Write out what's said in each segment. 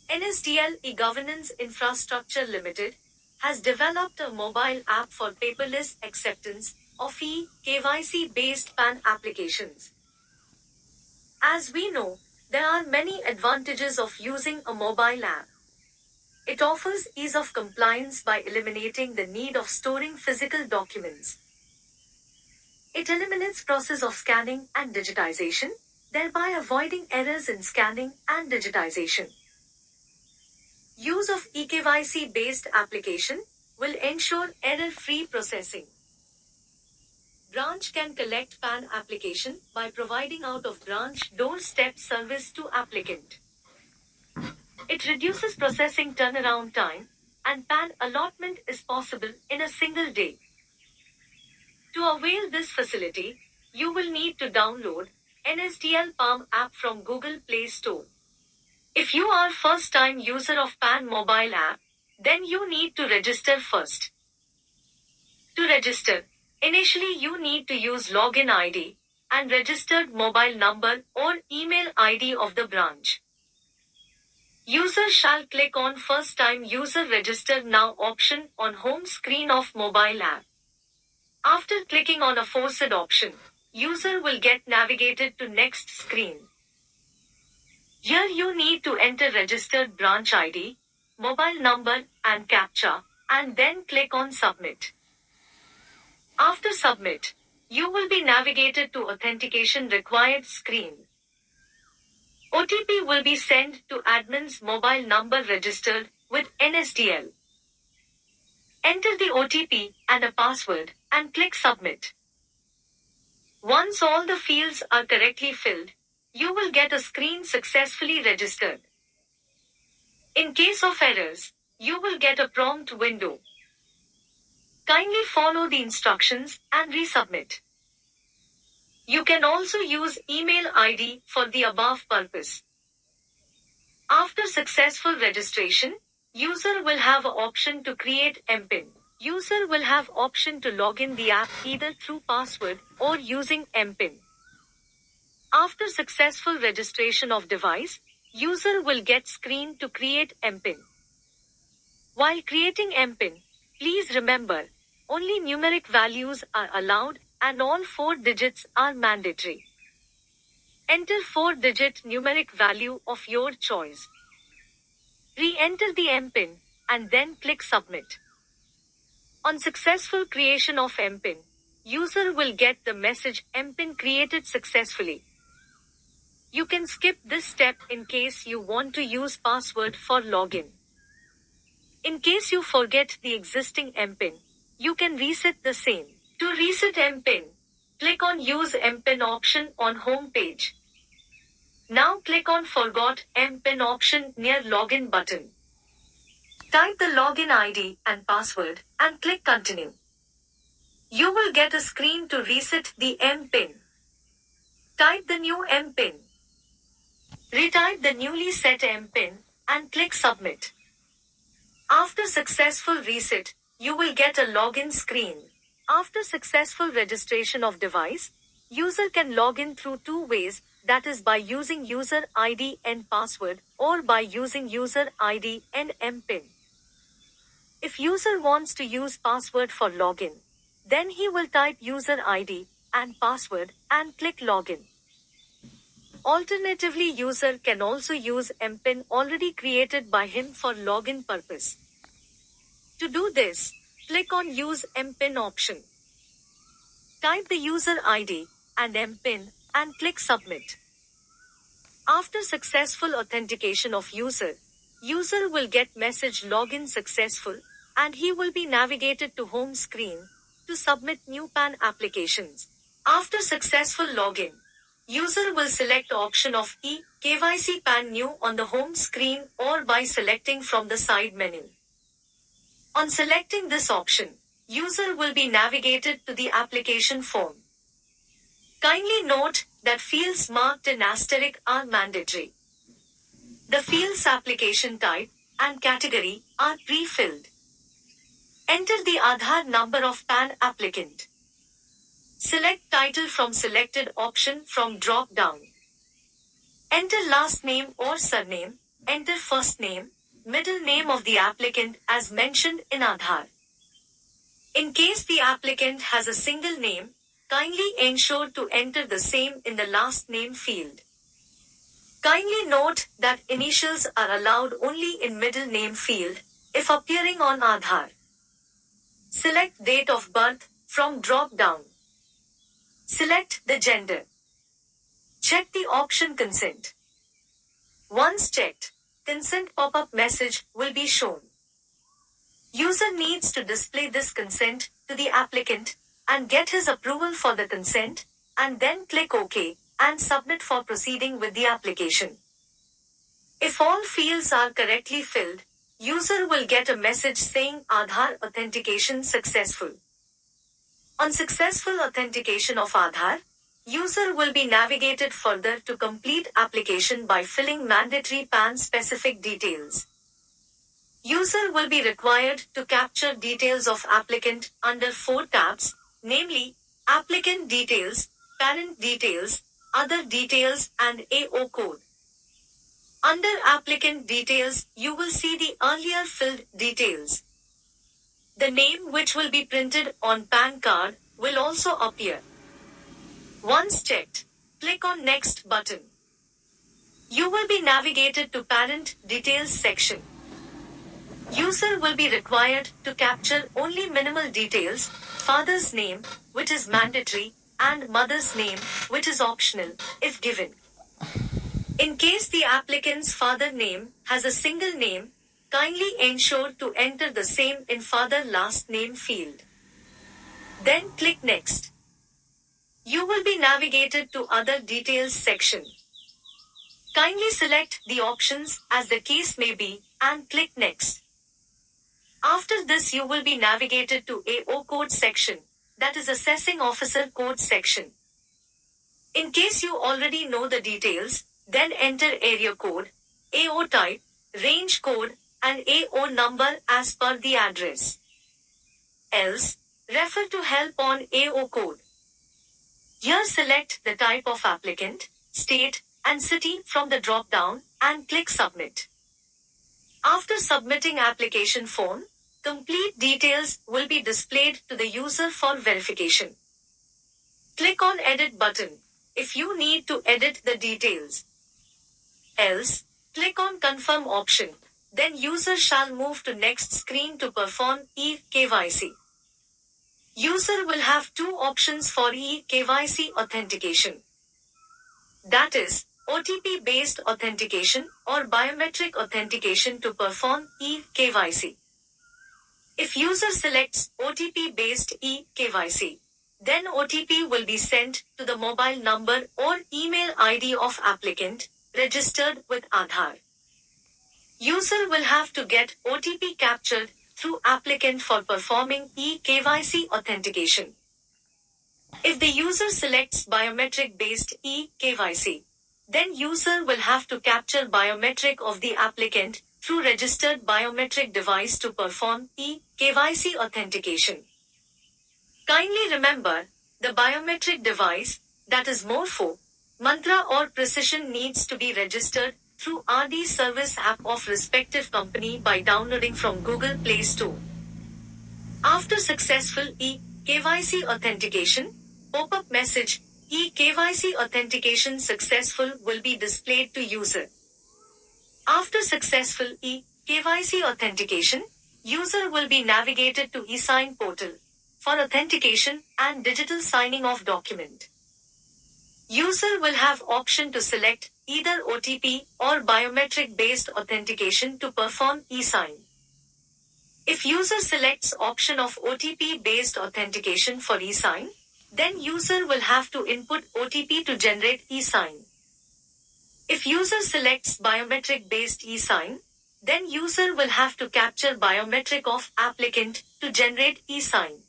Nsdl E-Governance Infrastructure Limited has developed a mobile app for paperless acceptance of e-KYC-based PAN applications. As we know, there are many advantages of using a mobile app. It offers ease of compliance by eliminating the need of storing physical documents. It eliminates process of scanning and digitization, thereby avoiding errors in scanning and digitization. Use of eKYC-based application will ensure error-free processing. Branch can collect PAN application by providing out-of-branch doorstep service to applicant. It reduces processing turnaround time, and PAN allotment is possible in a single day. To avail this facility, you will need to download Nsdl PAAM app from Google Play Store. If you are first-time user of PAN mobile app, then you need to register first. To register, initially you need to use login ID and registered mobile number or email ID of the branch. User shall click on First Time User Register Now option on home screen of mobile app. After clicking on aforesaid option, user will get navigated to next screen. Here you need to enter registered branch ID, mobile number and CAPTCHA, and then click on Submit. After Submit, you will be navigated to Authentication Required screen. OTP will be sent to admin's mobile number registered with Nsdl. Enter the OTP and a password and click Submit. Once all the fields are correctly filled, you will get a screen successfully registered. In case of errors, you will get a prompt window. Kindly follow the instructions and resubmit. You can also use email ID for the above purpose. After successful registration, user will have an option to create MPIN. User will have option to log in the app either through password or using MPIN. After successful registration of device, user will get screen to create MPIN. While creating MPIN, please remember, only numeric values are allowed and all 4 digits are mandatory. Enter 4-digit numeric value of your choice. Re-enter the MPIN and then click Submit. On successful creation of MPIN, user will get the message MPIN created successfully. You can skip this step in case you want to use password for login. In case you forget the existing MPIN, you can reset the same. To reset MPIN, click on Use MPIN option on home page. Now click on Forgot MPIN option near Login button. Type the login ID and password and click Continue. You will get a screen to reset the MPIN. Type the new MPIN. Retype the newly set MPIN and click Submit. After successful reset, you will get a login screen. After successful registration of device, user can log in through 2 ways, that is by using user ID and password or by using user ID and MPIN. If user wants to use password for login, then he will type user ID and password and click login. Alternatively, user can also use MPIN already created by him for login purpose. To do this, click on Use MPIN option. Type the user ID and MPIN and click Submit. After successful authentication of user will get message login successful and he will be navigated to home screen to submit new PAN applications. After successful login, user will select option of e-KYC PAN new on the home screen or by selecting from the side menu. On selecting this option, user will be navigated to the application form. Kindly note that fields marked in asterisk are mandatory. The fields application type and category are pre-filled. Enter the Aadhaar number of PAN applicant. Select title from selected option from drop down. Enter last name or surname, enter first name, middle name of the applicant as mentioned in Aadhaar. In case the applicant has a single name, kindly ensure to enter the same in the last name field. Kindly note that initials are allowed only in middle name field if appearing on Aadhaar. Select date of birth from drop down. Select the gender. Check the option consent. Once checked, consent pop-up message will be shown. User needs to display this consent to the applicant and get his approval for the consent, and then click OK and submit for proceeding with the application. If all fields are correctly filled, user will get a message saying Aadhaar authentication successful. On successful authentication of Aadhaar, user will be navigated further to complete application by filling mandatory PAN specific details. User will be required to capture details of applicant under 4 tabs, namely, applicant details, parent details, other details and AO code. Under applicant details, you will see the earlier filled details. The name which will be printed on PAN card will also appear. Once checked, click on Next button. You will be navigated to Parent Details section. User will be required to capture only minimal details, father's name, which is mandatory, and mother's name, which is optional, if given. In case the applicant's father name has a single name, kindly ensure to enter the same in father last name field. Then click Next. You will be navigated to Other Details section. Kindly select the options as the case may be and click Next. After this you will be navigated to AO code section, that is Assessing Officer code section. In case you already know the details, then enter area code, AO type, range code, and AO number as per the address. Else, refer to help on AO code. Here select the type of applicant, state, and city from the drop-down and click Submit. After submitting application form, complete details will be displayed to the user for verification. Click on Edit button if you need to edit the details. Else, click on Confirm option, then user shall move to next screen to perform e-KYC. User will have 2 options for e-KYC authentication. That is, OTP-based authentication or biometric authentication to perform e-KYC. If user selects OTP-based e-KYC, then OTP will be sent to the mobile number or email ID of applicant registered with Aadhaar. User will have to get OTP captured through applicant for performing e-KYC authentication. If the user selects biometric-based e-KYC, then user will have to capture biometric of the applicant through registered biometric device to perform e-KYC authentication. Kindly remember, the biometric device, that is Morpho, Mantra or Precision needs to be registered through RD service app of respective company by downloading from Google Play Store. After successful e-KYC authentication, pop-up message, e-KYC authentication successful will be displayed to user. After successful e-KYC authentication, user will be navigated to eSign portal for authentication and digital signing of document. User will have option to select either OTP or biometric-based authentication to perform eSign. If user selects option of OTP-based authentication for eSign, then user will have to input OTP to generate eSign. If user selects biometric-based eSign, then user will have to capture biometric of applicant to generate eSign.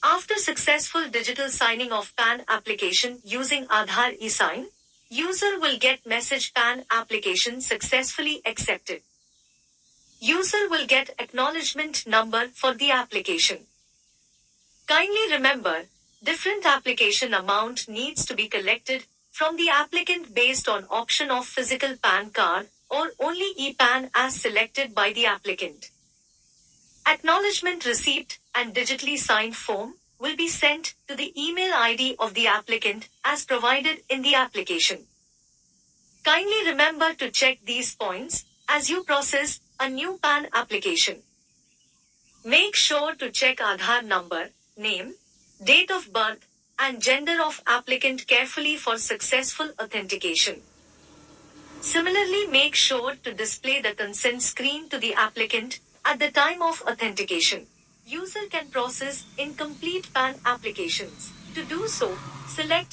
After successful digital signing of PAN application using Aadhaar eSign, user will get message PAN application successfully accepted. User will get acknowledgement number for the application. Kindly remember, different application amount needs to be collected from the applicant based on option of physical PAN card or only e-PAN as selected by the applicant. Acknowledgement receipt and digitally signed form will be sent to the email ID of the applicant as provided in the application. Kindly remember to check these points as you process a new PAN application. Make sure to check Aadhaar number, name, date of birth, and gender of applicant carefully for successful authentication. Similarly, make sure to display the consent screen to the applicant at the time of authentication. User can process incomplete PAN applications. To do so, select